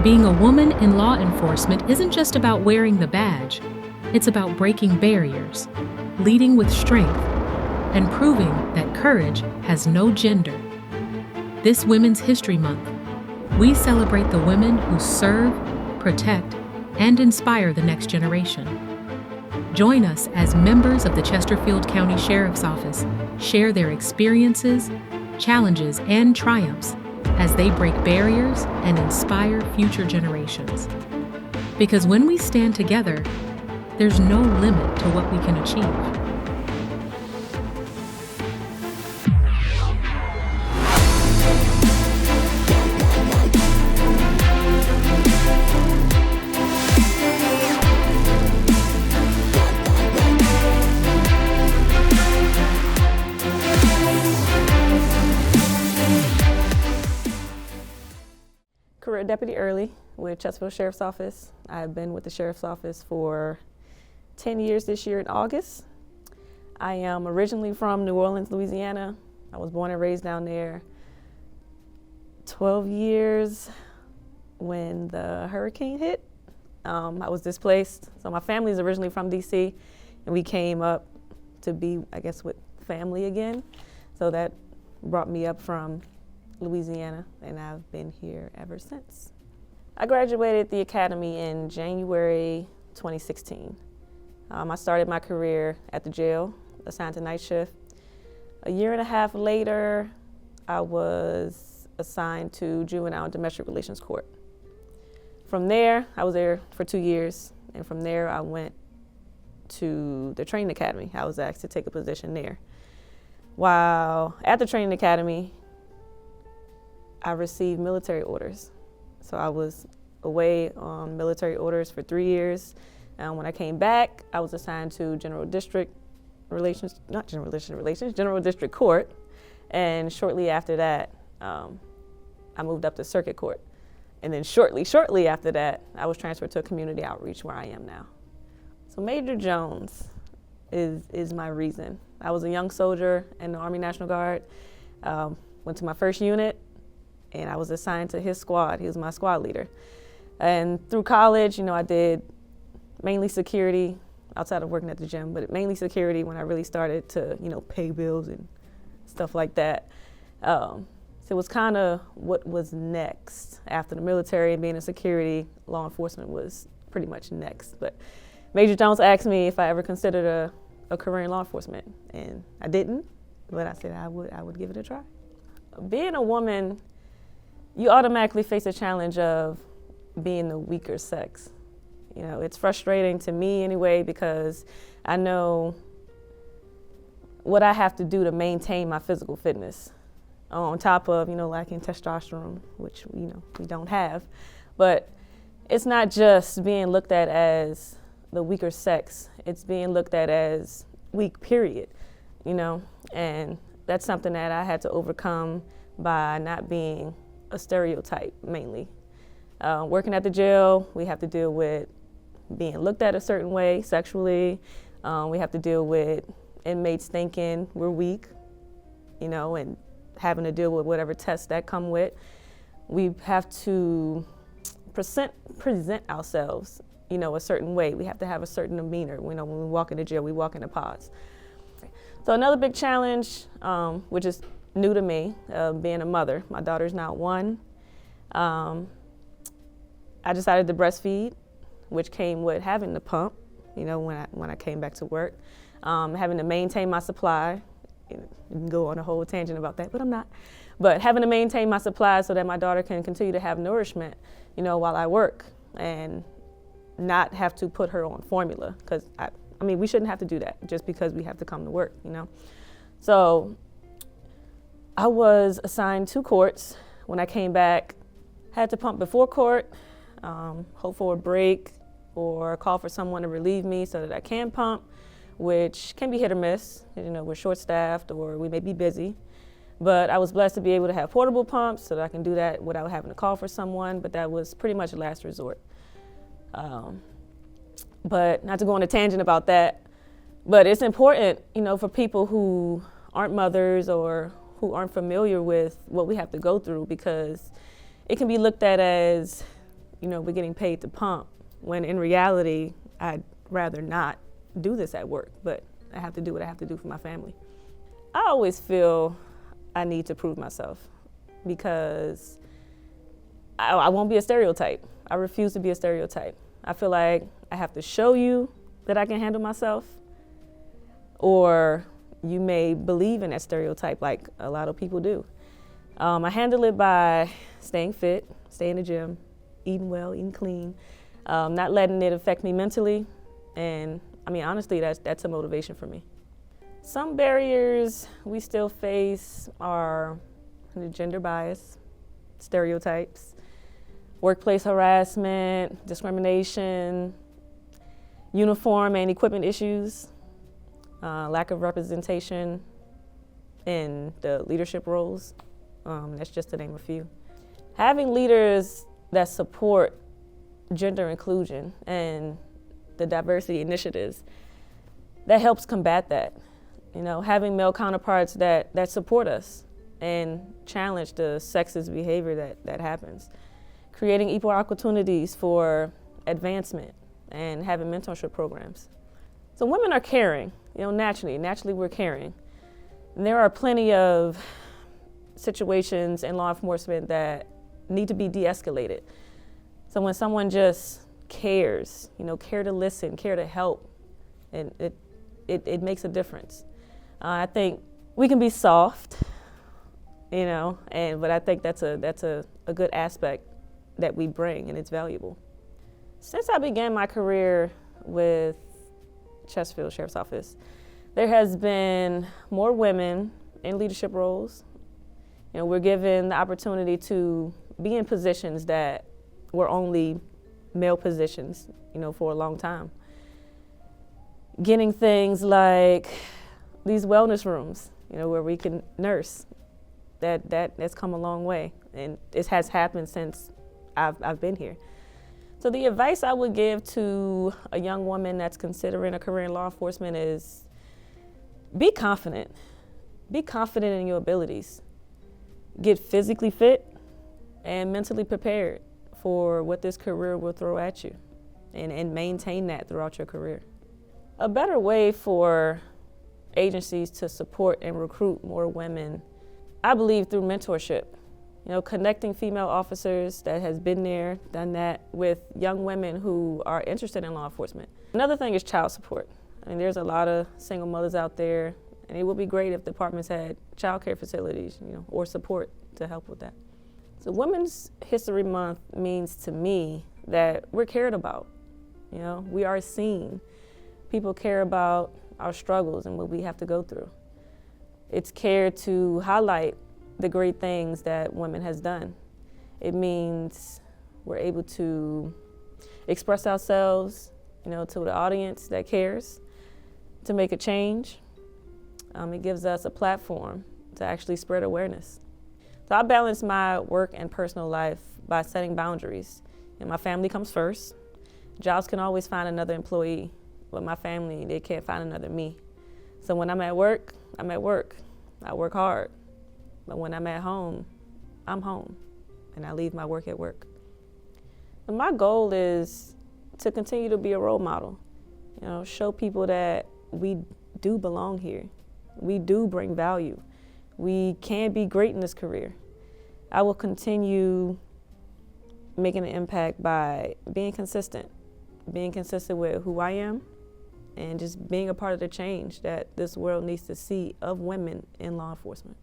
Being a woman in law enforcement isn't just about wearing the badge. It's about breaking barriers, leading with strength, and proving that courage has no gender. This Women's History Month, we celebrate the women who serve, protect, and inspire the next generation. Join us as members of the Chesterfield County Sheriff's Office share their experiences, challenges, and triumphs as they break barriers and inspire future generations. Because when we stand together, there's no limit to what we can achieve. Career Deputy Earley with Chesterfield Sheriff's Office. I've been with the Sheriff's Office for 10 years this year in August. I am originally from New Orleans, Louisiana. I was born and raised down there. 12 years when the hurricane hit. I was displaced. So my family is originally from DC, and we came up to be, I guess, with family again. So that brought me up from Louisiana, and I've been here ever since. I graduated the academy in January 2016. I started my career at the jail, assigned to night shift. A year and a half later, I was assigned to juvenile and domestic relations court. From there, I was there for 2 years, and from there I went to the training academy. I was asked to take a position there. While at the training academy, I received military orders. So I was away on military orders for 3 years. And when I came back, I was assigned to General District Court. And shortly after that, I moved up to Circuit Court. And then shortly after that, I was transferred to a community outreach where I am now. So Major Jones is my reason. I was a young soldier in the Army National Guard, went to my first unit, and I was assigned to his squad. He was my squad leader. And through college, I did mainly security outside of working at the gym, but mainly security when I really started to, pay bills and stuff like that. So it was kind of what was next. After the military and being in security, law enforcement was pretty much next. But Major Jones asked me if I ever considered a career in law enforcement, and I didn't, but I said I would give it a try. Being a woman, you automatically face a challenge of being the weaker sex. It's frustrating to me anyway, because I know what I have to do to maintain my physical fitness. On top of, lacking testosterone, which, we don't have. But it's not just being looked at as the weaker sex, it's being looked at as weak, period, and that's something that I had to overcome by not being a stereotype, mainly. Working at the jail, we have to deal with being looked at a certain way sexually. We have to deal with inmates thinking we're weak, and having to deal with whatever tests that come with. We have to present ourselves, a certain way. We have to have a certain demeanor. When we walk into jail, we walk into pods. So another big challenge, which is new to me, being a mother. My daughter's now 1. I decided to breastfeed, which came with having to pump, when I came back to work. Having to maintain my supply. You can go on a whole tangent about that, but I'm not. But having to maintain my supply so that my daughter can continue to have nourishment, while I work, and not have to put her on formula. Because, we shouldn't have to do that just because we have to come to work, So I was assigned 2 courts. When I came back, had to pump before court, hope for a break, or call for someone to relieve me so that I can pump, which can be hit or miss. We're short-staffed or we may be busy. But I was blessed to be able to have portable pumps so that I can do that without having to call for someone, but that was pretty much a last resort. But not to go on a tangent about that, but it's important, for people who aren't mothers or who aren't familiar with what we have to go through, because it can be looked at as, we're getting paid to pump, when in reality, I'd rather not do this at work, but I have to do what I have to do for my family. I always feel I need to prove myself because I won't be a stereotype. I refuse to be a stereotype. I feel like I have to show you that I can handle myself, or you may believe in that stereotype like a lot of people do. I handle it by staying fit, staying in the gym, eating well, eating clean, not letting it affect me mentally. And I mean, honestly, that's a motivation for me. Some barriers we still face are the gender bias, stereotypes, workplace harassment, discrimination, uniform and equipment issues, lack of representation in the leadership roles. That's just to name a few. Having leaders that support gender inclusion and the diversity initiatives, that helps combat that. Having male counterparts that support us and challenge the sexist behavior that happens. Creating equal opportunities for advancement and having mentorship programs. So women are caring, naturally we're caring. And there are plenty of situations in law enforcement that need to be de-escalated. So when someone just cares, care to listen, care to help, and it makes a difference. I think we can be soft, but I think that's a good aspect that we bring, and it's valuable. Since I began my career with Chesterfield Sheriff's Office, there has been more women in leadership roles. We're given the opportunity to be in positions that were only male positions, for a long time. Getting things like these wellness rooms, where we can nurse, that's come a long way, and it has happened since I've been here. So the advice I would give to a young woman that's considering a career in law enforcement is be confident. Be confident in your abilities. Get physically fit and mentally prepared for what this career will throw at you, and maintain that throughout your career. A better way for agencies to support and recruit more women, I believe, through mentorship. Connecting female officers that has been there, done that, with young women who are interested in law enforcement. Another thing is child support. There's a lot of single mothers out there, and it would be great if departments had child care facilities, or support to help with that. So Women's History Month means to me that we're cared about. We are seen. People care about our struggles and what we have to go through. It's care to highlight the great things that women has done. It means we're able to express ourselves, to the audience that cares, to make a change. It gives us a platform to actually spread awareness. So I balance my work and personal life by setting boundaries. My family comes first. Jobs can always find another employee, but my family, they can't find another me. So when I'm at work, I'm at work. I work hard. But when I'm at home, I'm home, and I leave my work at work. And my goal is to continue to be a role model, show people that we do belong here. We do bring value. We can be great in this career. I will continue making an impact by being consistent with who I am, and just being a part of the change that this world needs to see of women in law enforcement.